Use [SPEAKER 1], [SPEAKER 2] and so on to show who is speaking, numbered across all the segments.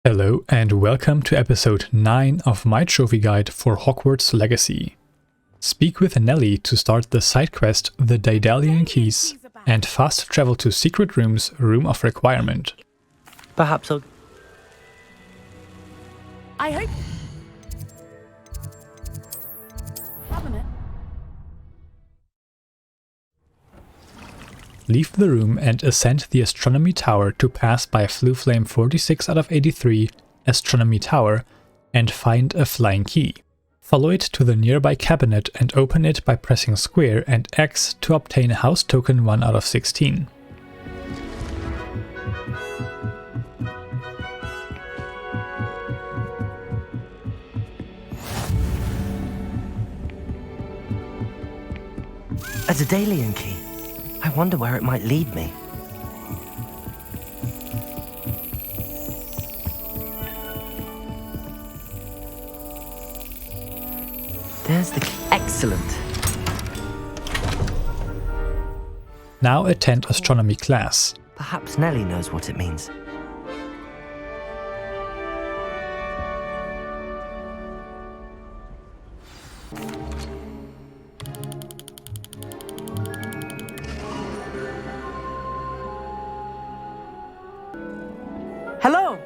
[SPEAKER 1] Hello and welcome to episode 9 of my trophy guide for Hogwarts Legacy. Speak with Nellie to start the side quest The Daedalian Keys and fast travel to Secret Room's Room of Requirement.
[SPEAKER 2] Perhaps I'll...
[SPEAKER 3] I hope...
[SPEAKER 1] Leave the room and ascend the Astronomy Tower to pass by Floo Flame 46 out of 83 Astronomy Tower and find a flying key. Follow it to the nearby cabinet and open it by pressing square and X to obtain house token 1 out of 16.
[SPEAKER 2] A Daedalian key. I wonder where it might lead me. There's the key. Excellent.
[SPEAKER 1] Now attend Astronomy Class.
[SPEAKER 2] Perhaps Nellie knows what it means. Hello!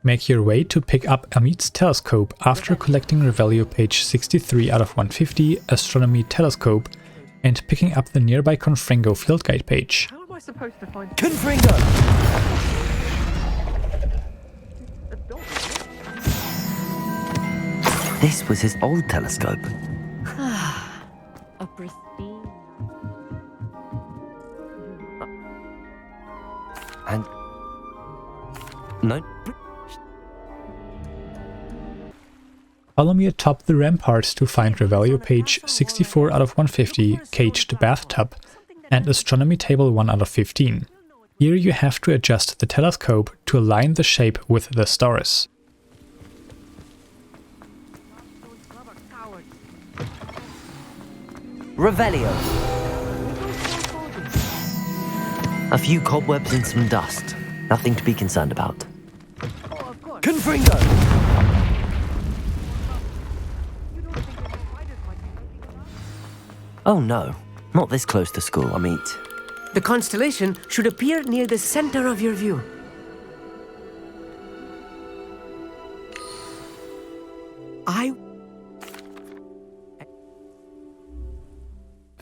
[SPEAKER 1] Make your way to pick up Amit's telescope after collecting Revelio page 63 out of 150 Astronomy Telescope and picking up the nearby Confringo field guide page.
[SPEAKER 3] How am I supposed to find...
[SPEAKER 2] Confringo! This was his old telescope.
[SPEAKER 3] A pristine...
[SPEAKER 2] And... no.
[SPEAKER 1] Follow me atop the ramparts to find Revelio page 64 out of 150 Caged Bathtub and Astronomy Table 1 out of 15. Here you have to adjust the telescope to align the shape with the stars.
[SPEAKER 2] Revelio. A few cobwebs and some dust. Nothing to be concerned about. Confringo! Oh no, not this close to school, Amit.
[SPEAKER 4] The constellation should appear near the center of your view.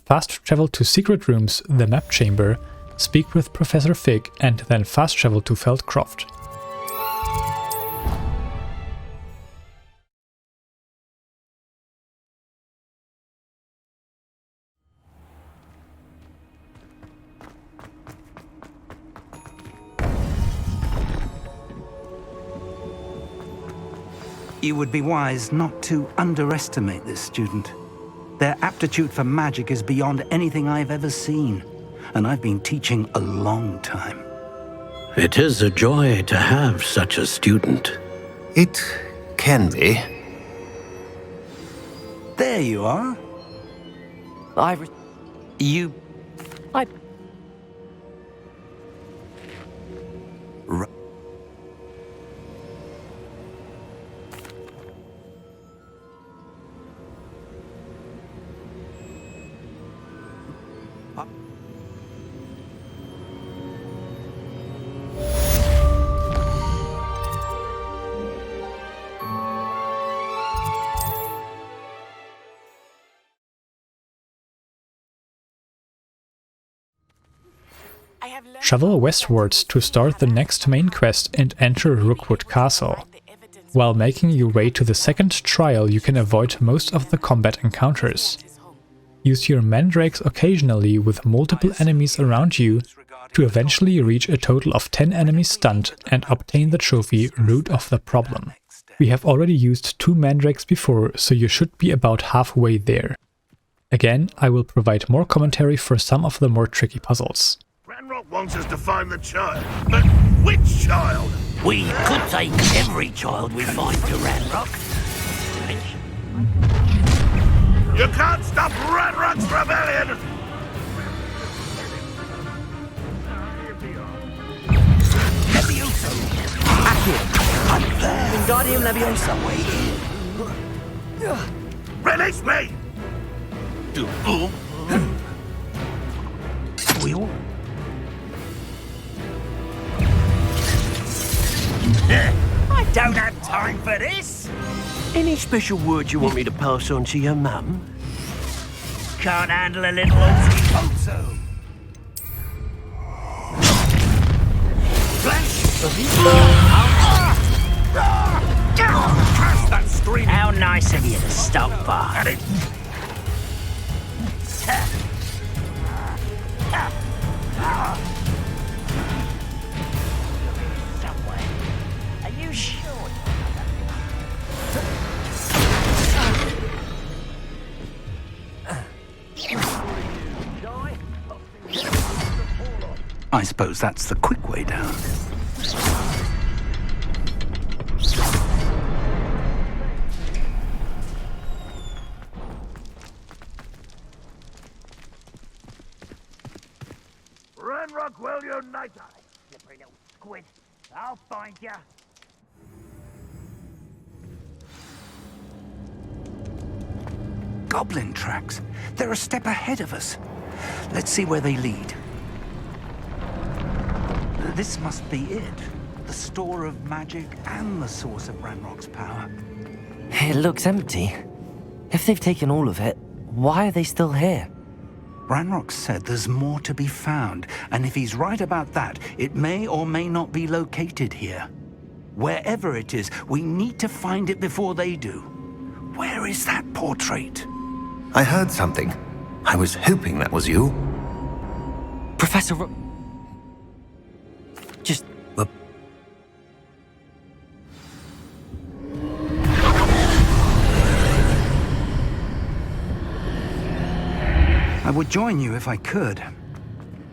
[SPEAKER 1] Fast travel to Secret Room's The Map Chamber, speak with Professor Fig and then fast travel to Feldcroft.
[SPEAKER 5] You would be wise not to underestimate this student. Their aptitude for magic is beyond anything I've ever seen, and I've been teaching a long time.
[SPEAKER 6] It is a joy to have such a student.
[SPEAKER 7] It can be.
[SPEAKER 5] There you are.
[SPEAKER 1] Travel westwards to start the next main quest and enter Rookwood Castle. While making your way to the second trial, you can avoid most of the combat encounters. Use your mandrakes occasionally with multiple enemies around you to eventually reach a total of 10 enemies stunned and obtain the trophy Root of the Problem. We have already used 2 mandrakes before, so you should be about halfway there. Again, I will provide more commentary for some of the more tricky puzzles.
[SPEAKER 8] Ranrock wants us to find the child, but which child?
[SPEAKER 9] We could take every child we find to Ranrock.
[SPEAKER 8] You can't stop Ranrock's rebellion!
[SPEAKER 9] Wingardium Leviosa.
[SPEAKER 8] Release me!
[SPEAKER 5] Wheel?
[SPEAKER 9] I don't have time for this. Any special words you want me to pass on to your mum? Can't handle a little oopsie-poopsie.
[SPEAKER 8] Curse that scream!
[SPEAKER 9] How nice of you to stop by.
[SPEAKER 8] At it!
[SPEAKER 9] Somewhere. Are you sure?
[SPEAKER 5] I suppose that's the quick way down.
[SPEAKER 8] Run, Rockwell, you night eye!
[SPEAKER 9] Slippery little squid. I'll find ya.
[SPEAKER 5] Goblin tracks. They're a step ahead of us. Let's see where they lead. This must be it. The store of magic and the source of Ranrock's power.
[SPEAKER 2] It looks empty. If they've taken all of it, why are they still here?
[SPEAKER 5] Ranrock said there's more to be found, and if he's right about that, it may or may not be located here. Wherever it is, we need to find it before they do. Where is that portrait?
[SPEAKER 7] I heard something. I was hoping that was you.
[SPEAKER 2] Professor Just...
[SPEAKER 5] I would join you if I could.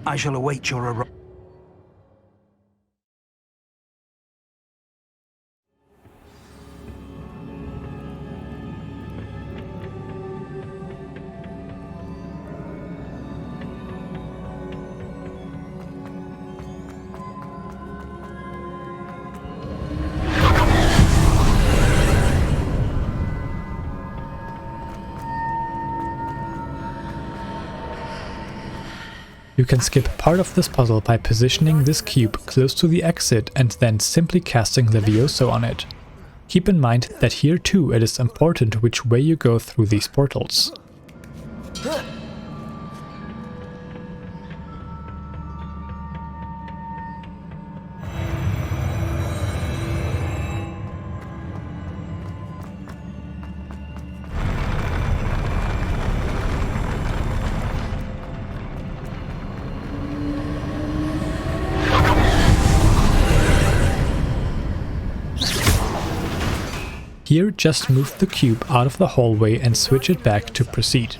[SPEAKER 5] I shall await your arrival.
[SPEAKER 1] You can skip part of this puzzle by positioning this cube close to the exit and then simply casting Levioso on it. Keep in mind that here too it is important which way you go through these portals. Here, just move the cube out of the hallway and switch it back to proceed.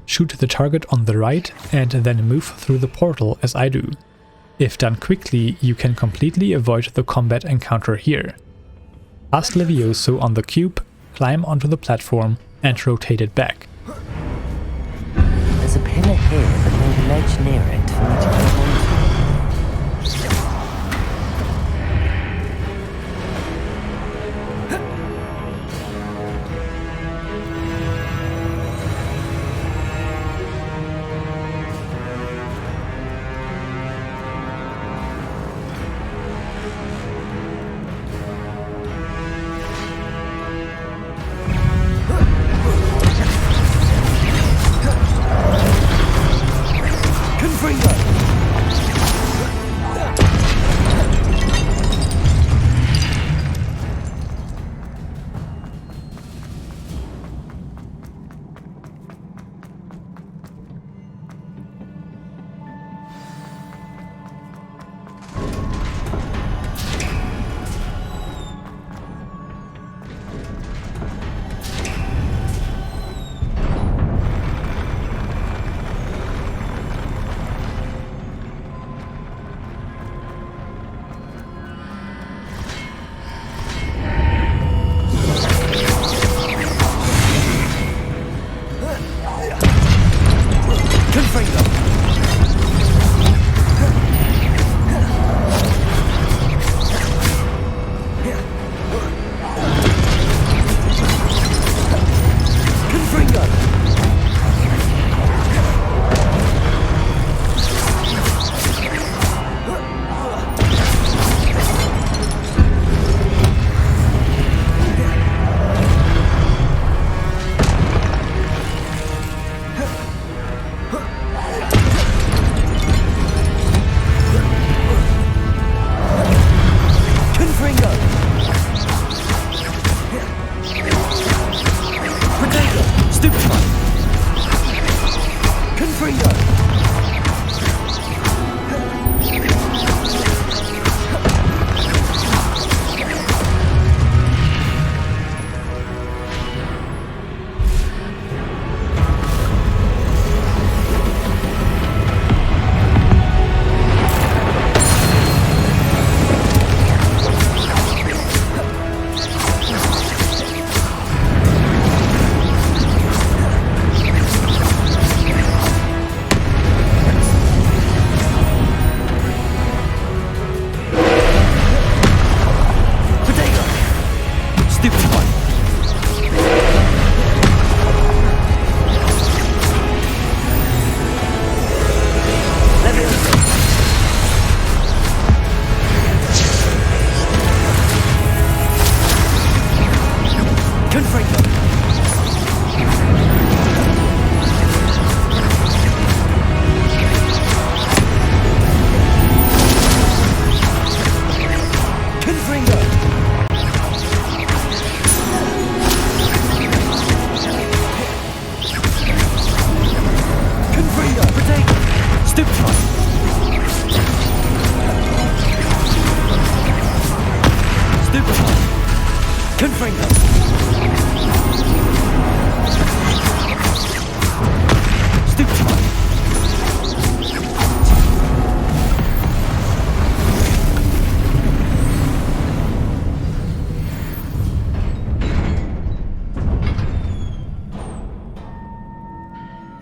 [SPEAKER 1] Shoot the target on the right and then move through the portal as I do. If done quickly, you can completely avoid the combat encounter here. Cast Levioso on the cube, climb onto the platform, and rotate it back.
[SPEAKER 2] There's a pillar here, but no ledge near it for me to climb onto.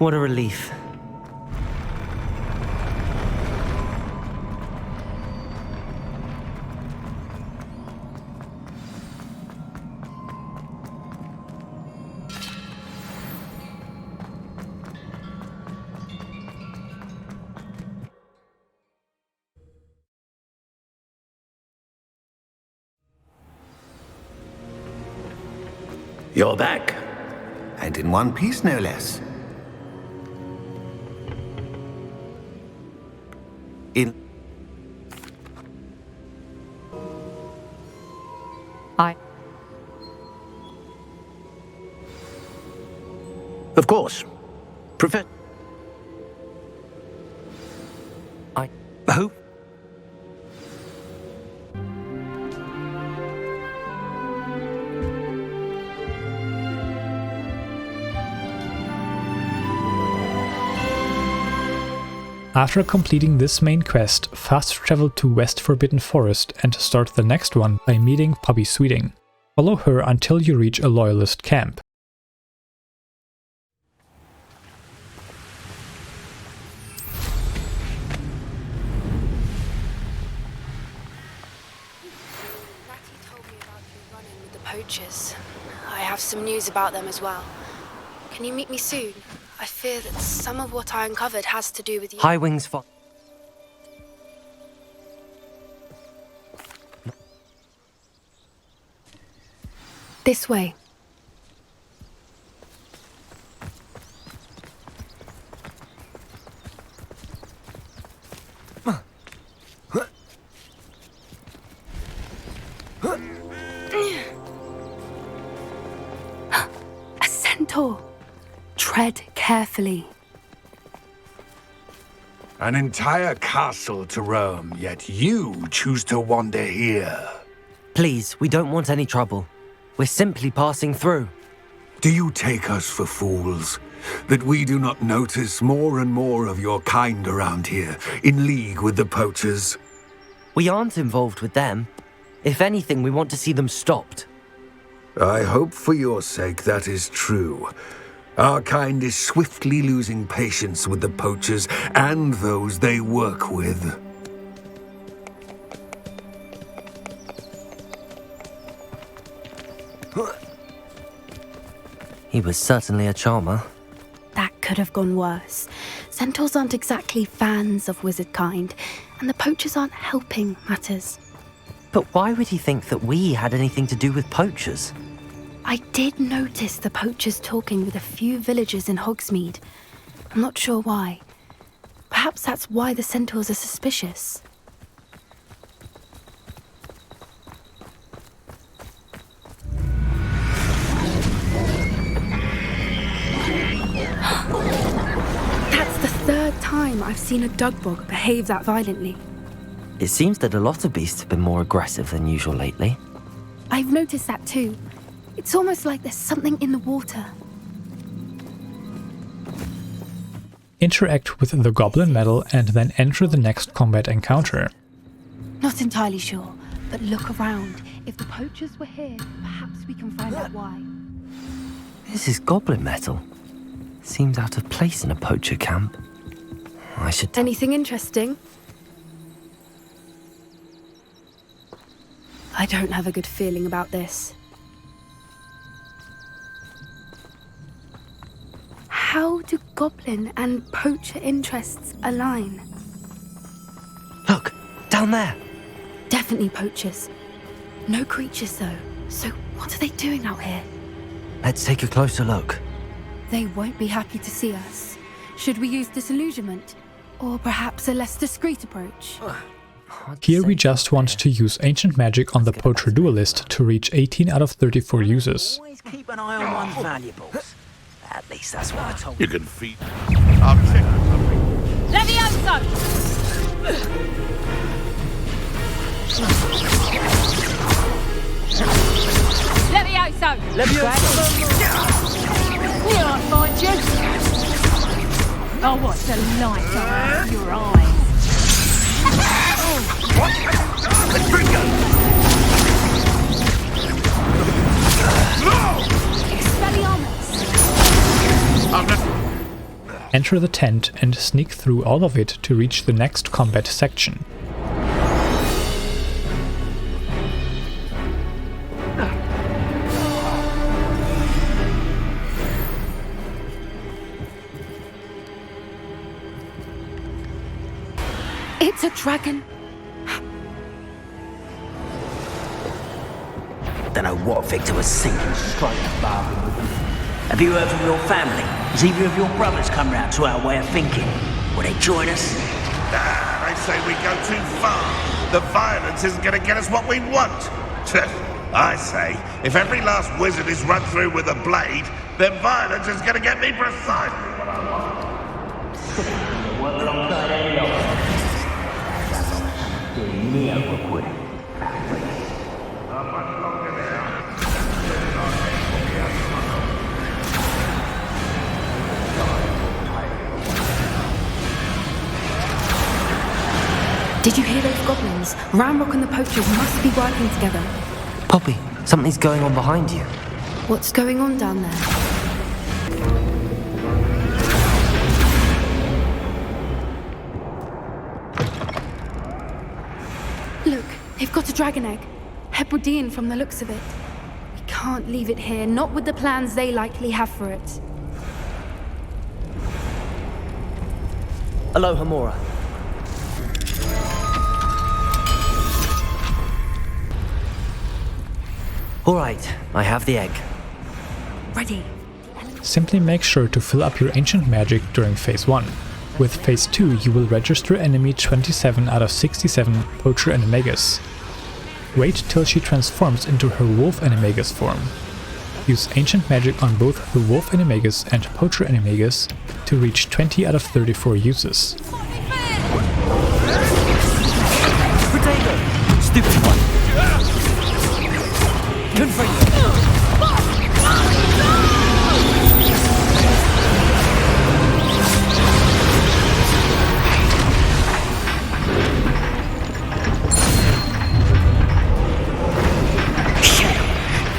[SPEAKER 2] What a relief.
[SPEAKER 7] You're back. And in one piece, no less.
[SPEAKER 6] Of course.
[SPEAKER 5] Who?
[SPEAKER 1] After completing this main quest, fast travel to West Forbidden Forest and start the next one by meeting Poppy Sweeting. Follow her until you reach a Loyalist camp.
[SPEAKER 3] Poachers. I have some news about them as well. Can you meet me soon? I fear that some of what I uncovered has to do with you.
[SPEAKER 2] High Wings for...
[SPEAKER 3] This way. Tread carefully.
[SPEAKER 5] An entire castle to roam, yet you choose to wander here.
[SPEAKER 2] Please, we don't want any trouble. We're simply passing through.
[SPEAKER 10] Do you take us for fools? That we do not notice more and more of your kind around here, in league with the poachers?
[SPEAKER 2] We aren't involved with them. If anything, we want to see them stopped.
[SPEAKER 10] I hope for your sake that is true. Our kind is swiftly losing patience with the poachers and those they work with.
[SPEAKER 2] He was certainly a charmer.
[SPEAKER 3] That could have gone worse. Centaurs aren't exactly fans of wizard kind, and the poachers aren't helping matters.
[SPEAKER 2] But why would he think that we had anything to do with poachers?
[SPEAKER 3] I did notice the poachers talking with a few villagers in Hogsmeade. I'm not sure why. Perhaps that's why the centaurs are suspicious. That's the third time I've seen a dugbog behave that violently.
[SPEAKER 2] It seems that a lot of beasts have been more aggressive than usual lately.
[SPEAKER 3] I've noticed that too. It's almost like there's something in the water.
[SPEAKER 1] Interact with the Goblin Medal and then enter the next combat encounter.
[SPEAKER 3] Not entirely sure, but look around. If the poachers were here, perhaps we can find out why.
[SPEAKER 2] This is goblin metal. Seems out of place in a poacher camp. I should...
[SPEAKER 3] Anything interesting? I don't have a good feeling about this. How do goblin and poacher interests align?
[SPEAKER 2] Look, down there.
[SPEAKER 3] Definitely poachers. No creatures though, so what are they doing out here?
[SPEAKER 2] Let's take a closer look.
[SPEAKER 3] They won't be happy to see us. Should we use disillusionment? Or perhaps a less discreet approach?
[SPEAKER 1] Here we just want to use Ancient Magic on the Poacher Duellist to reach 18 out of 34 uses.
[SPEAKER 9] Always keep an eye on one's valuables. At least that's what I told
[SPEAKER 8] you. You can feed. I'll check something.
[SPEAKER 3] Levioso! Levioso!
[SPEAKER 9] Levioso!
[SPEAKER 3] Here I find you! Oh, what delight are your eyes!
[SPEAKER 9] What? Let's bring go!
[SPEAKER 1] Enter the tent and sneak through all of it to reach the next combat section.
[SPEAKER 3] It's a dragon.
[SPEAKER 9] Don't know what Victor was thinking, straight up bargain with them. Have you heard from your family? Has either of your brothers come round to our way of thinking? Will they join us?
[SPEAKER 8] Nah, they say we go too far. The violence isn't going to get us what we want. I say, if every last wizard is run through with a blade, then violence is going to get me precisely what I want.
[SPEAKER 9] Work alongside any of us. Near Rookwood.
[SPEAKER 8] Not much longer now.
[SPEAKER 3] Did you hear those goblins? Ramrock and the Poachers must be working together.
[SPEAKER 2] Poppy, something's going on behind you.
[SPEAKER 3] What's going on down there? Look, they've got a dragon egg. Hebridean from the looks of it. We can't leave it here, not with the plans they likely have for it.
[SPEAKER 2] Aloha, Mora. All right, I have the egg.
[SPEAKER 3] Ready.
[SPEAKER 1] Simply make sure to fill up your ancient magic during Phase 1. With Phase 2 you will register enemy 27 out of 67 Poacher Animagus. Wait till she transforms into her Wolf Animagus form. Use ancient magic on both the Wolf Animagus and Poacher Animagus to reach 20 out of 34 uses.
[SPEAKER 2] Potato! Stupefy! Good for you!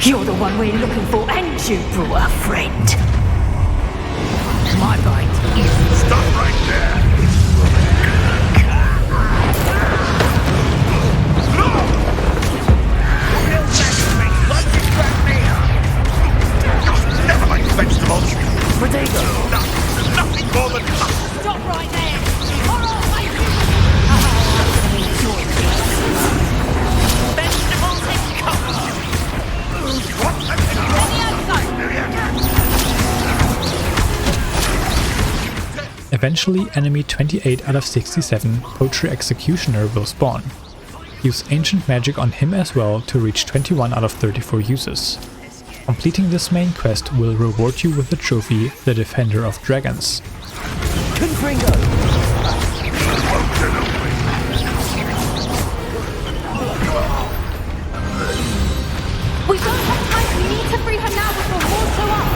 [SPEAKER 11] You're the one we're looking for, and you brought a friend. My bite is...
[SPEAKER 8] Stop right there! Never like vegetables!
[SPEAKER 2] Potato!
[SPEAKER 8] Nothing more than...
[SPEAKER 11] Stop right there! Horror, vegetables is covered!
[SPEAKER 1] Eventually, enemy 28 out of 67 Poacher Executioner will spawn. Use ancient magic on him as well to reach 21 out of 34 uses. Completing this main quest will reward you with the trophy, the Defender of Dragons.
[SPEAKER 2] Confringo!
[SPEAKER 3] We don't have time. We need to free her now before more show up.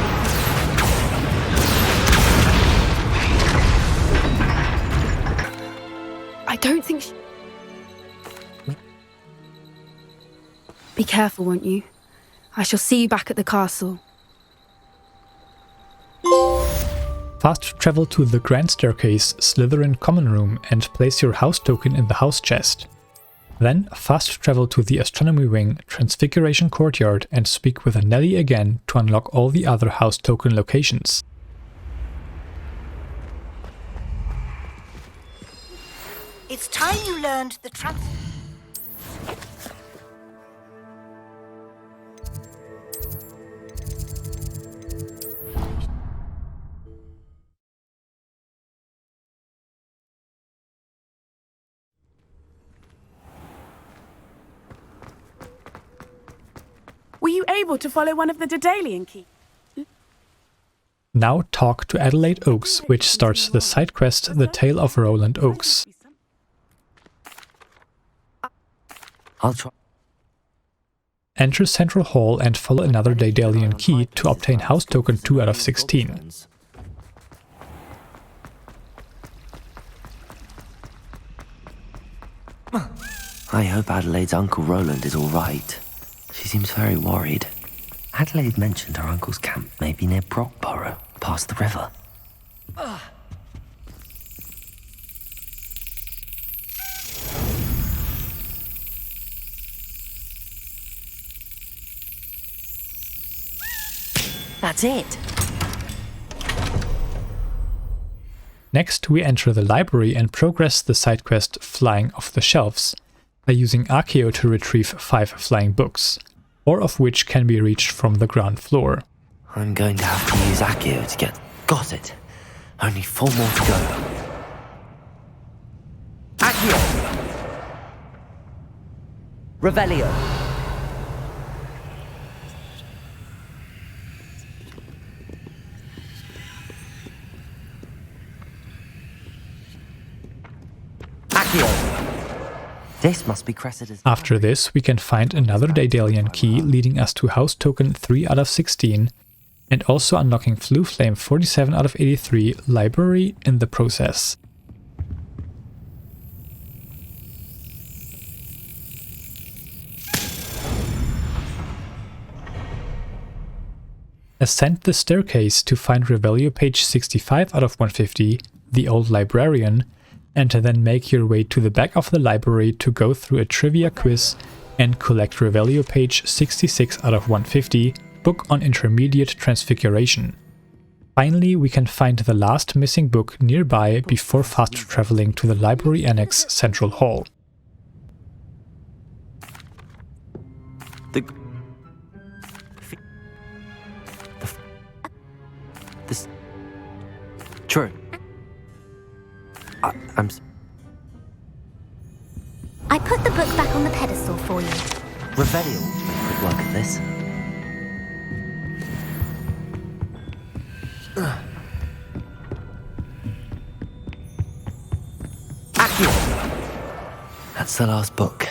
[SPEAKER 3] I don't think she... Be careful, won't you? I shall see you back at the castle.
[SPEAKER 1] Fast travel to the Grand Staircase, Slytherin Common Room and place your house token in the house chest. Then fast travel to the Astronomy Wing, Transfiguration Courtyard and speak with Nelly again to unlock all the other house token locations.
[SPEAKER 11] It's time you learned the
[SPEAKER 12] Were you able to follow one of the Daedalian keys?
[SPEAKER 1] Now talk to Adelaide Oaks, which starts the side quest The Tale of Rowland Oaks.
[SPEAKER 2] I'll try.
[SPEAKER 1] Enter Central Hall and follow another Daedalian key to obtain house token 2 out of 16.
[SPEAKER 2] I hope Adelaide's Uncle Rowland is alright. She seems very worried. Adelaide mentioned her uncle's camp may be near Brockborough, past the river.
[SPEAKER 11] That's it.
[SPEAKER 1] Next, we enter the library and progress the side quest Flying Off the Shelves by using Archeo to retrieve 5 flying books, 4 of which can be reached from the ground floor.
[SPEAKER 2] I'm going to have to use Archeo to get... Got it! Only 4 more to go. Archeo! Revelio! This must be Cressida's.
[SPEAKER 1] After this, we can find another Daedalian key leading us to house token 3 out of 16 and also unlocking Floo Flame 47 out of 83 library in the process. Ascend the staircase to find Revelio page 65 out of 150, the Old Librarian, and then make your way to the back of the library to go through a trivia quiz and collect Revelio page 66 out of 150, book on intermediate Transfiguration. Finally, we can find the last missing book nearby before fast traveling to the library annex Central Hall.
[SPEAKER 2] True.
[SPEAKER 13] I put the book back on the pedestal for you.
[SPEAKER 2] Revelio ought to make quick work of this. That's the last book.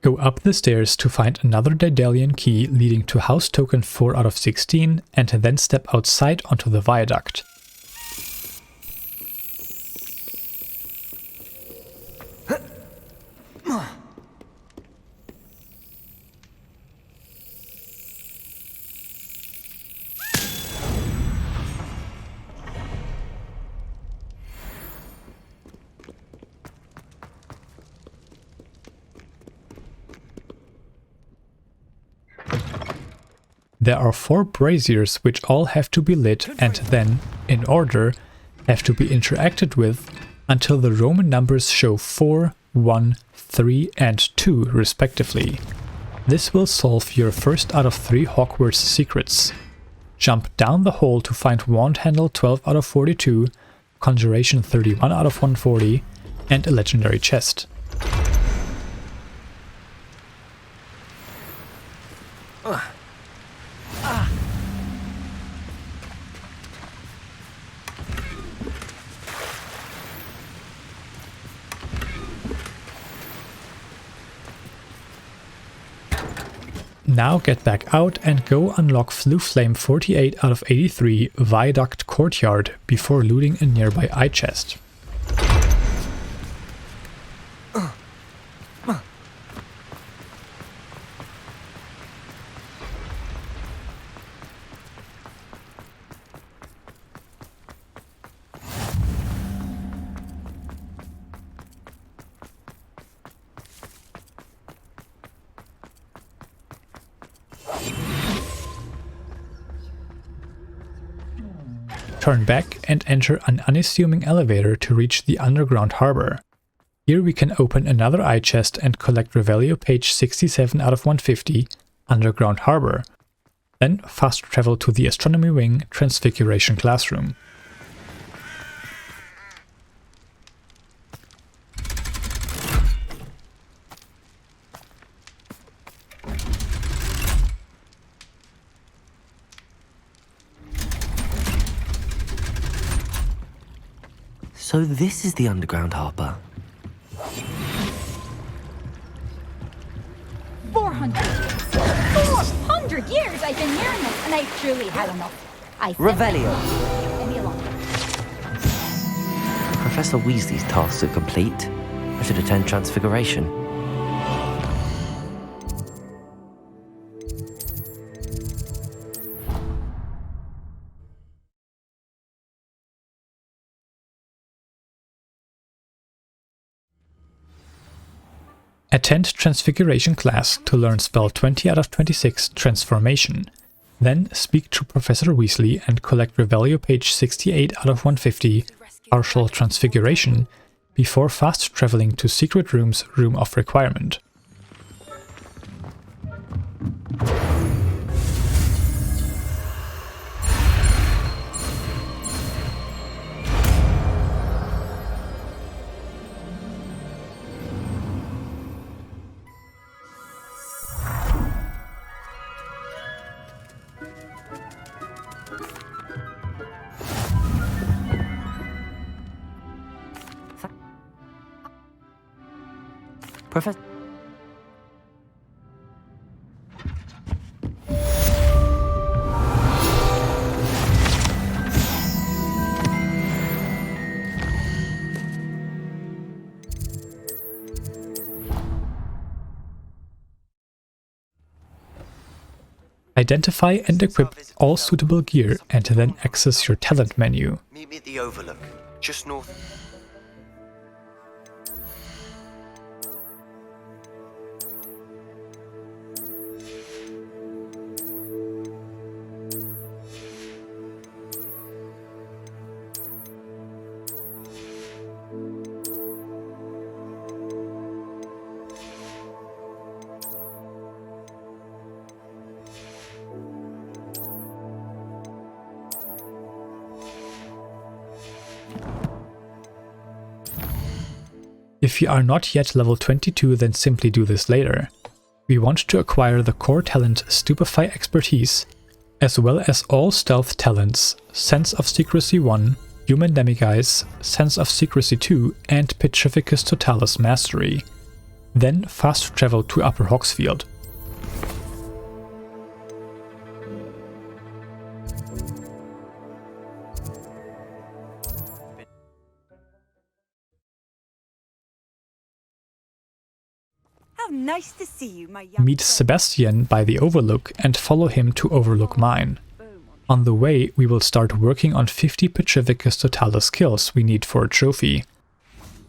[SPEAKER 1] Go up the stairs to find another Daedalian key leading to house token 4 out of 16 and then step outside onto the Viaduct. There are 4 braziers which all have to be lit and then, in order, have to be interacted with until the Roman numbers show 4, 1, 3 and 2 respectively. This will solve your first out of 3 Hogwarts secrets. Jump down the hole to find Wand Handle 12 out of 42, Conjuration 31 out of 140 and a legendary chest. Now get back out and go unlock Floo Flame 48 out of 83 Viaduct Courtyard before looting a nearby eye chest. Turn back and enter an unassuming elevator to reach the underground harbour. Here we can open another eye chest and collect Revelio page 67 out of 150, Underground Harbour. Then fast travel to the Astronomy Wing Transfiguration classroom.
[SPEAKER 2] So this is the underground harbour.
[SPEAKER 11] 400 years. 400 years I've been hearing this, and I've truly had enough.
[SPEAKER 2] Revelio.
[SPEAKER 11] Any longer.
[SPEAKER 2] Professor Weasley's tasks are complete. I should attend Transfiguration.
[SPEAKER 1] Attend Transfiguration class to learn spell 20 out of 26 Transformation. Then speak to Professor Weasley and collect Revelio page 68 out of 150 Partial Transfiguration before fast traveling to Secret Room's Room of Requirement.
[SPEAKER 2] Professor...
[SPEAKER 1] Identify and equip all suitable gear and then access your talent menu.
[SPEAKER 14] Meet me at the Overlook, just north.
[SPEAKER 1] If you are not yet level 22, then simply do this later. We want to acquire the core talent Stupefy Expertise, as well as all stealth talents Sense of Secrecy 1, Human Demiguise, Sense of Secrecy 2 and Petrificus Totalus Mastery. Then fast travel to Upper Hogsfield.
[SPEAKER 15] Nice to see you, my young
[SPEAKER 1] Meet Sebastian by the Overlook and follow him to Overlook Mine. On the way, we will start working on 50 Petrificus Totalus skills we need for a trophy.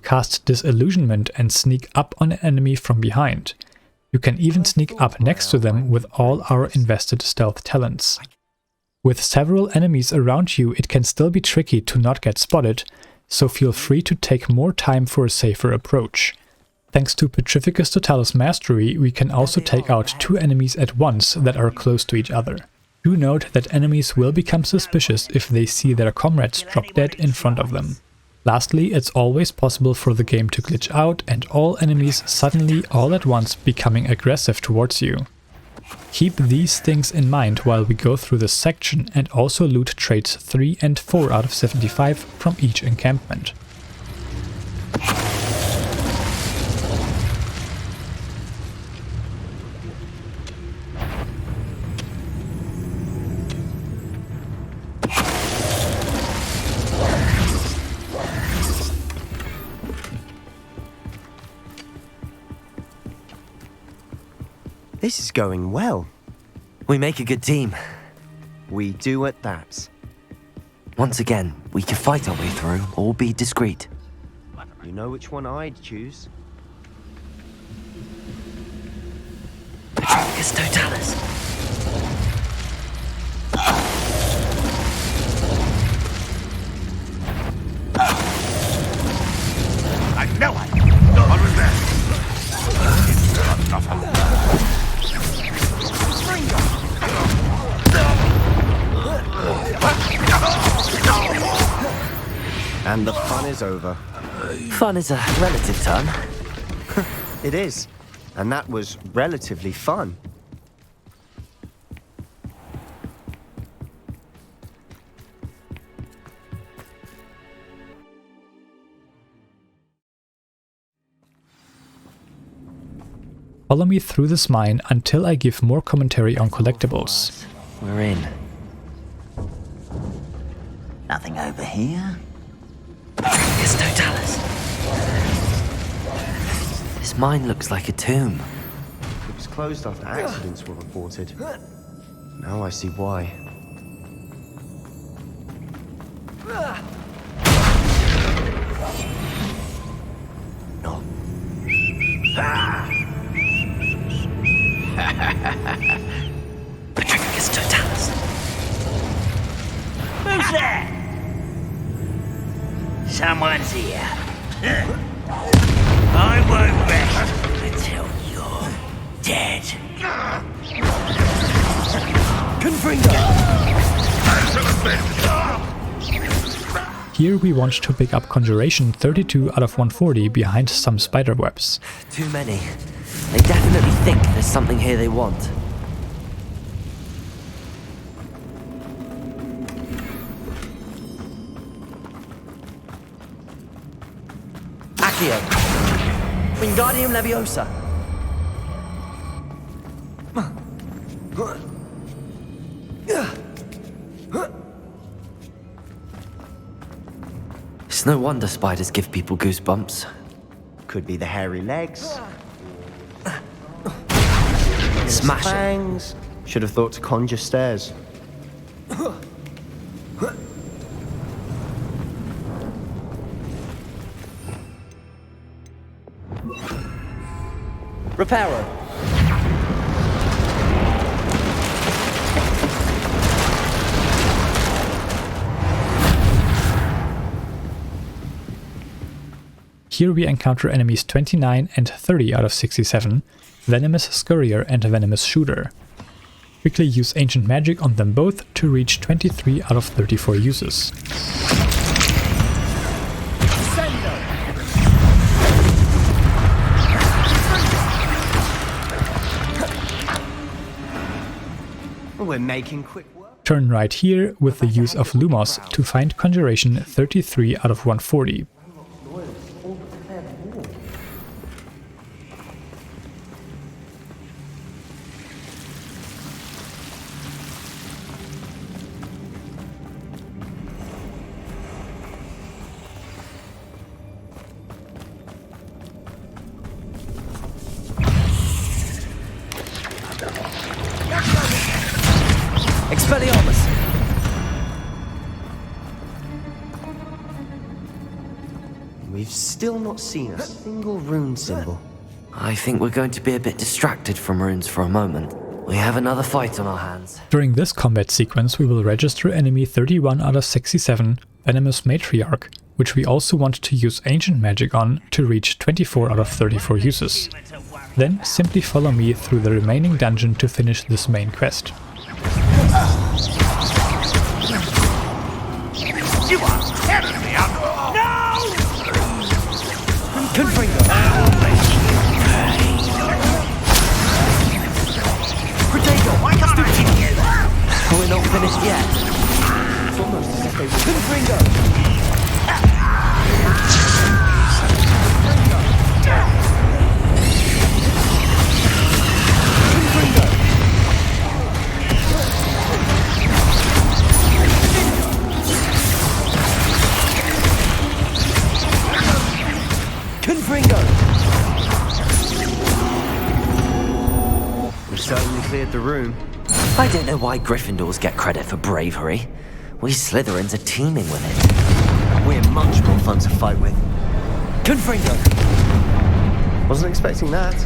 [SPEAKER 1] Cast Disillusionment and sneak up on an enemy from behind. You can even sneak up next to them with all our invested stealth talents. With several enemies around you, it can still be tricky to not get spotted, so feel free to take more time for a safer approach. Thanks to Petrificus Totalus Mastery, we can also take out 2 enemies at once that are close to each other. Do note that enemies will become suspicious if they see their comrades drop dead in front of them. Lastly, it's always possible for the game to glitch out and all enemies suddenly all at once becoming aggressive towards you. Keep these things in mind while we go through this section and also loot traits 3 and 4 out of 75 from each encampment.
[SPEAKER 14] This is going well.
[SPEAKER 2] We make a good team.
[SPEAKER 14] We do at that.
[SPEAKER 2] Once again, we can fight our way through or be discreet.
[SPEAKER 14] You know which one I'd choose?
[SPEAKER 2] Petrificus Totalus.
[SPEAKER 8] I know it! What was that?
[SPEAKER 14] And the fun is over.
[SPEAKER 2] Fun is a relative term.
[SPEAKER 14] It is. And that was relatively fun.
[SPEAKER 1] Follow me through this mine until I give more commentary on collectibles.
[SPEAKER 2] We're in.
[SPEAKER 16] Nothing over here?
[SPEAKER 2] Petrificus Totalus. This mine looks like a tomb.
[SPEAKER 14] It was closed after accidents were reported. Now I see why.
[SPEAKER 2] No. Petrificus Totalus.
[SPEAKER 16] Who's that? Someone's here. I won't rest until you're dead.
[SPEAKER 1] Here we want to pick up Conjuration 32 out of 140 behind some spiderwebs.
[SPEAKER 2] Too many. They definitely think there's something here they want. Accio. Wingardium Leviosa. It's no wonder spiders give people goosebumps.
[SPEAKER 14] Could be the hairy legs.
[SPEAKER 2] Smash
[SPEAKER 14] fangs, Should have thought to conjure stairs.
[SPEAKER 2] Reparo.
[SPEAKER 1] Here we encounter enemies 29 and 30 out of 67, Venomous Scurrior and Venomous Shooter. Quickly use Ancient Magic on them both to reach 23 out of 34 uses.
[SPEAKER 14] We're making quick work.
[SPEAKER 1] Turn right here with the use of Lumos to find Conjuration 33 out of 140.
[SPEAKER 2] Expelliarmus!
[SPEAKER 14] We've still not seen a single rune symbol.
[SPEAKER 2] I think we're going to be a bit distracted from runes for a moment. We have another fight on our hands.
[SPEAKER 1] During this combat sequence we will register enemy 31 out of 67, Venomous Matriarch, which we also want to use Ancient Magic on to reach 24 out of 34 uses. Then simply follow me through the remaining dungeon to finish this main quest.
[SPEAKER 16] You are tearing me up! No!
[SPEAKER 2] Confringo!
[SPEAKER 16] Protego, why can't I hit you?
[SPEAKER 2] We're not finished yet.
[SPEAKER 14] It's almost as if they were
[SPEAKER 2] Confringo!
[SPEAKER 14] We've certainly cleared the room.
[SPEAKER 2] I don't know why Gryffindors get credit for bravery. We Slytherins are teeming with it.
[SPEAKER 14] We're much more fun to fight with.
[SPEAKER 2] Confringo!
[SPEAKER 14] Wasn't expecting that.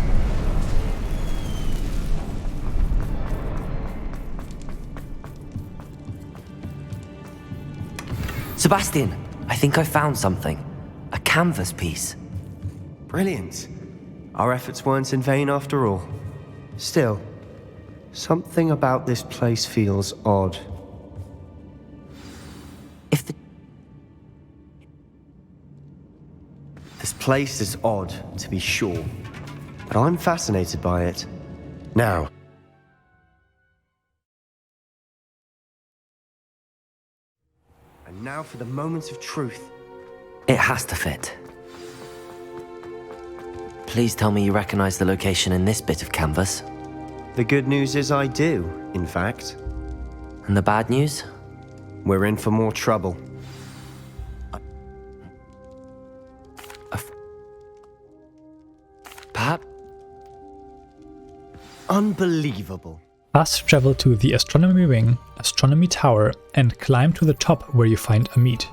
[SPEAKER 2] Sebastian, I think I found something. A canvas piece.
[SPEAKER 14] Brilliant. Our efforts weren't in vain after all. Still, something about this place feels odd. This place is odd, to be sure, but I'm fascinated by it. Now. And now for the moment of truth.
[SPEAKER 2] It has to fit. Please tell me you recognize the location in this bit of canvas.
[SPEAKER 14] The good news is I do, in fact.
[SPEAKER 2] And the bad news?
[SPEAKER 14] We're in for more trouble.
[SPEAKER 2] Perhaps?
[SPEAKER 14] Unbelievable.
[SPEAKER 1] Fast travel to the Astronomy Wing, Astronomy Tower, and climb to the top where you find Amit.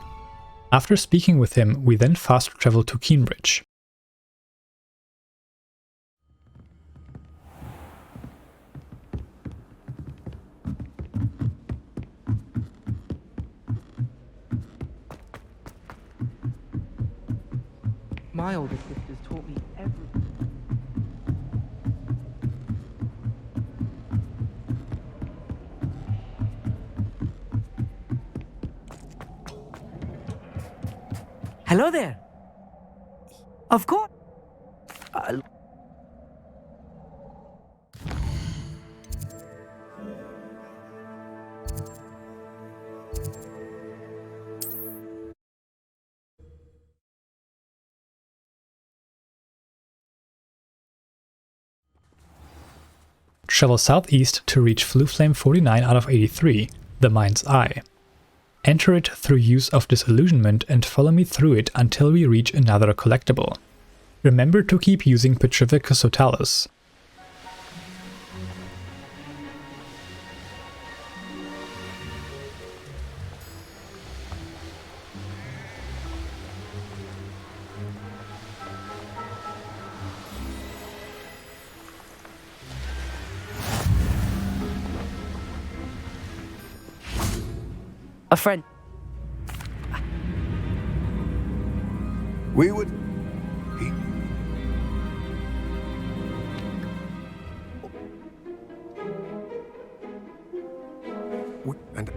[SPEAKER 1] After speaking with him, we then fast travel to Keenbridge.
[SPEAKER 4] My older sisters taught me everything. Hello there. Of course.
[SPEAKER 1] Travel southeast to reach Floo Flame 49 out of 83, the Mind's Eye. Enter it through use of Disillusionment and follow me through it until we reach another collectible. Remember to keep using Petrificus Totalus.
[SPEAKER 2] A friend.
[SPEAKER 10] We would... And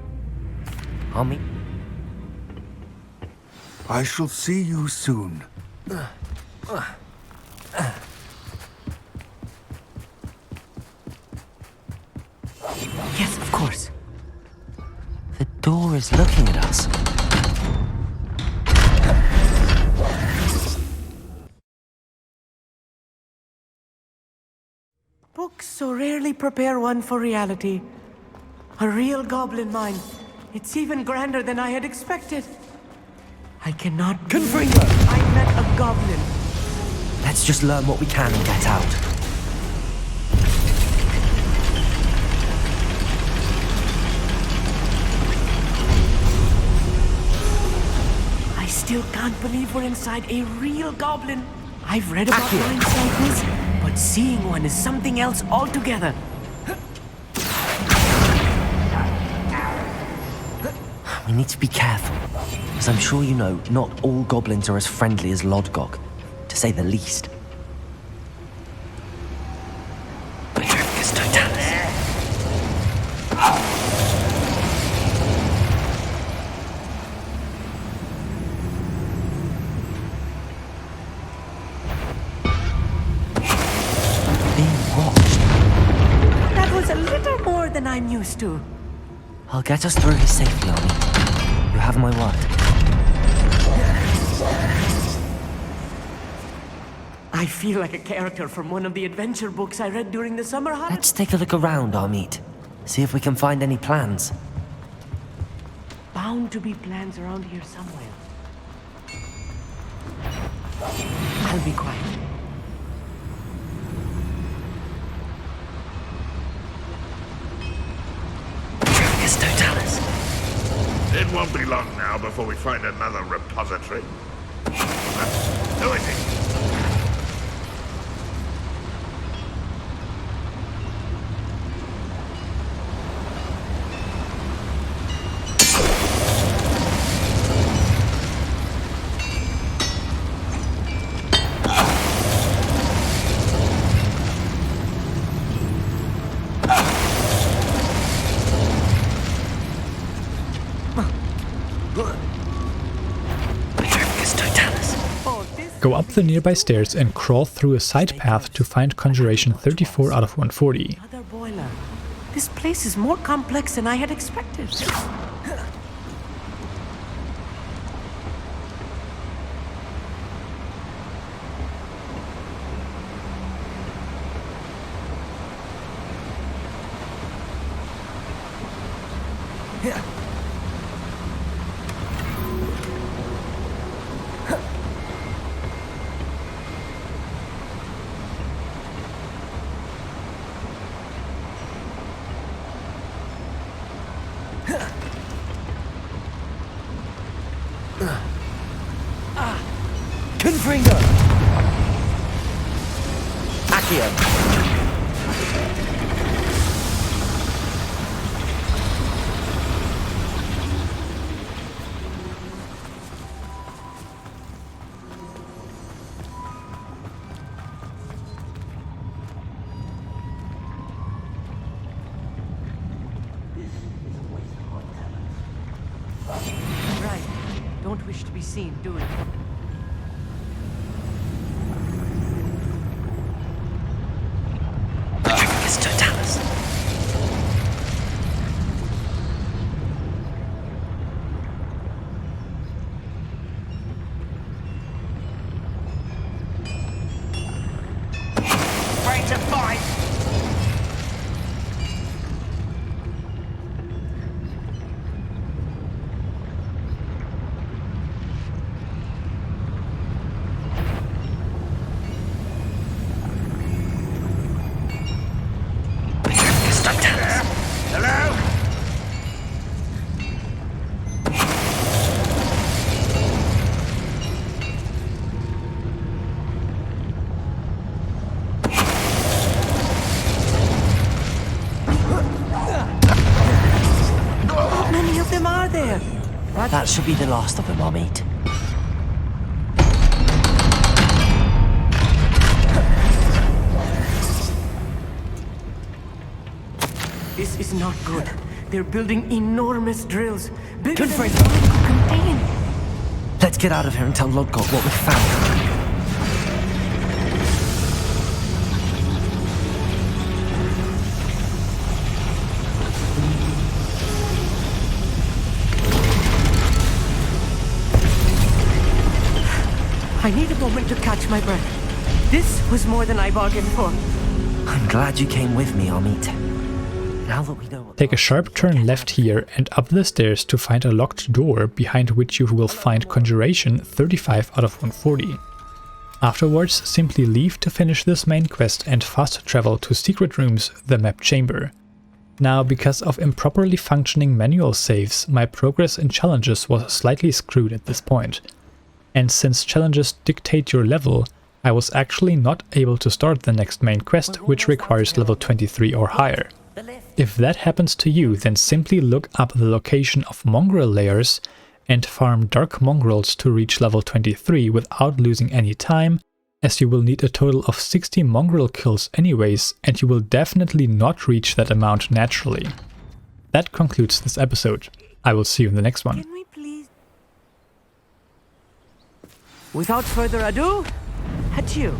[SPEAKER 2] Army?
[SPEAKER 10] I shall see you soon.
[SPEAKER 2] Yes, of course. The door is looking at us.
[SPEAKER 4] Books so rarely prepare one for reality. A real goblin mind. It's even grander than I had expected. I cannot believe I met a goblin.
[SPEAKER 2] Let's just learn what we can and get out.
[SPEAKER 4] I still can't believe we're inside a real goblin. I've read about mind cycles, but seeing one is something else altogether.
[SPEAKER 2] We need to be careful. As I'm sure you know, not all goblins are as friendly as Lodgok, to say the least. Petrificus Totalus. Being watched.
[SPEAKER 4] That was a little more than I'm used to.
[SPEAKER 2] I'll get us through this safely, Army. You have my word.
[SPEAKER 4] I feel like a character from one of the adventure books I read during the summer holidays.
[SPEAKER 2] Let's take a look around, Armeet. See if we can find any plans.
[SPEAKER 4] Bound to be plans around here somewhere. I'll be quiet.
[SPEAKER 2] Petrificus Totalus.
[SPEAKER 8] It won't be long now before we find another repository. Who is it?
[SPEAKER 1] Go up the nearby stairs and crawl through a side path to find Conjuration 34 out of 140.
[SPEAKER 4] Another boiler. This place is more complex than I had expected.
[SPEAKER 2] Confringo! Accio!
[SPEAKER 4] Right. Don't wish to be seen, do it.
[SPEAKER 2] Petrificus Totalus.
[SPEAKER 16] Ready to fight!
[SPEAKER 2] That should be the last of them I'll meet.
[SPEAKER 4] This is not good. They're building enormous drills. Bigger
[SPEAKER 2] Good
[SPEAKER 4] than
[SPEAKER 2] friend.
[SPEAKER 4] the building could contain.
[SPEAKER 2] Let's get out of here and tell Lodgott what we found.
[SPEAKER 4] I need a moment to catch my breath. This was more than I bargained for.
[SPEAKER 2] I'm glad you came with me, Amit. Now that we know what...
[SPEAKER 1] Take a sharp turn left here and up the stairs to find a locked door behind which you will find Conjuration 35 out of 140. Afterwards, simply leave to finish this main quest and fast travel to Secret Rooms, the map chamber. Now, because of improperly functioning manual saves, my progress in challenges was slightly screwed at this point. And since challenges dictate your level, I was actually not able to start the next main quest, which requires level 23 or higher. If that happens to you, then simply look up the location of mongrel layers and farm dark mongrels to reach level 23 without losing any time, as you will need a total of 60 mongrel kills anyways, and you will definitely not reach that amount naturally. That concludes this episode. I will see you in the next one.
[SPEAKER 4] Without further ado, adieu.